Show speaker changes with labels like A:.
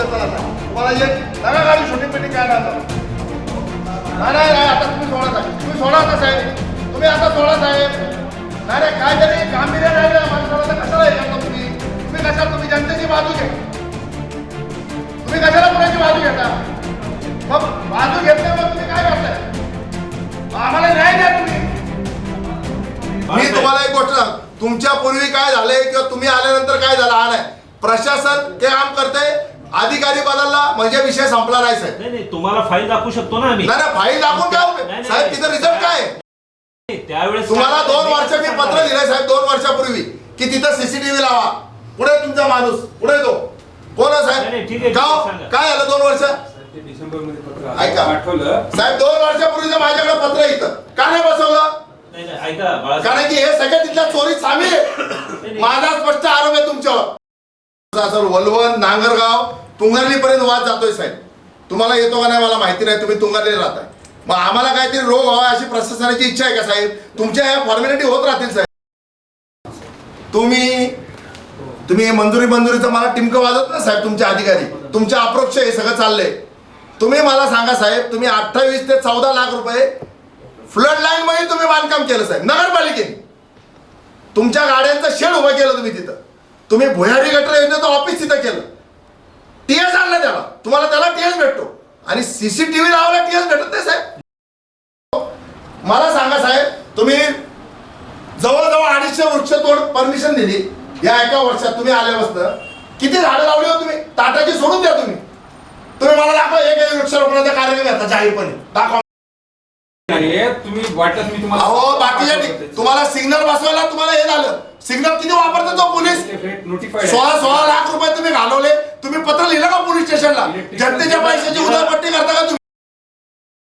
A: दे चला तुम्हाला एक नका गाडी शूटिंग बिटिंग काय नाही नाही आता तुम्ही सोडा साहेब तुम्ही सोडा आता साहेब तुम्ही आता सोडा साहेब नाही काहीतरी गांभीर्य नाही ना माणसाला तर कशाला हे करता तुम्ही तुम्ही कशाला तुम्ही जनतेची बाजू घ्या तुम्ही कशाला कोणाची बाजू घेता मग बाजू घेतली मग तुम्ही काय करताय आम्हाला न्याय द्या तुम्ही मी तुम्हाला एक गोष्ट सांग तुमच्या पूर्वी काय झालंय किंवा तुम्ही आल्यानंतर काय झालं हा नाही प्रशासन ते काम करते अधिकारी बदलला म्हणजे विषय संपला नाही साहेब
B: नाही तुम्हाला फाईल दाखवू शकतो ना आम्ही
A: नाही फाईल दाखवून काय साहेब तिथं रिझल्ट काय
B: त्यावेळेस
A: तुम्हाला 2 वर्ष मी पत्र दिलंय साहेब 2 वर्षापूर्वी की तिथं सीसीटीव्ही लावा पुढे तुमचा माणूस पुढे तो कोण आहे साहेब काय झालं 2 वर्ष
C: डिसेंबर मध्ये पत्र
A: ऐका साहेब 2 वर्षापूर्वीचं माझ्याकडे पत्र येतं का नाही बसवलं कारण की हे सगळे तिथल्या चोरी सामील आहे माझा स्पष्ट आरोप आहे तुमच्यावर वलवण नांगरगाव तुंगरली पर्यंत वाद जातोय साहेब तुम्हाला येतो का नाही मला माहिती नाही तुम्ही तुंगरले राहताय मग आम्हाला काहीतरी रोग व्हावा अशी प्रशासनाची इच्छा आहे का साहेब तुमच्या ह्या फॉर्मॅलिटी होत राहतील साहेब तुम्ही मंजुरीचं मला टिमकं वाजत ना साहेब तुमचे अधिकारी तुमच्या अप्रोक्ष हे सगळं चाललंय तुम्ही मला सांगा साहेब तुम्ही 28 ते 14 लाख रुपये फ्लड लाईन मध्ये तुम्ही बांधकाम केलं साहेब नगरपालिकेने तुमच्या गाड्यांचं शेड उभं केलं तुम्ही तिथं तुम्ही भुयारी गटर योजनेचं ऑफिस तिथं केलं टीएस आणलं त्याला तुम्हाला त्याला टीएस भेटतो आणि सीसीटीव्ही लावायला टीएस भेटत नाही साहेब मला सांगा साहेब तुम्ही जवळजवळ 250 वृक्षतोड परमिशन दिली या एका वर्षात तुम्ही आल्यापासून किती झाडं लावली हो तुम्ही टाटाची सोडून द्या तुम्ही मला दाखवा एक वृक्षारोपणाचा कार्यक्रम घेता जाहीरपणे दाखवा
C: तुम्ही वाटत मी तुम्हाला
A: अहो बाकीच्या तुम्हाला सिग्नल बसवायला तुम्हाला हे झालं सिग्नल किती वापरतो तो पोलीस 16 लाख रुपये तुम्ही घालवले तुम्ही पत्र लिहिलं का पोलीस स्टेशनला जनतेच्या पैशाची उधळपट्टी करता का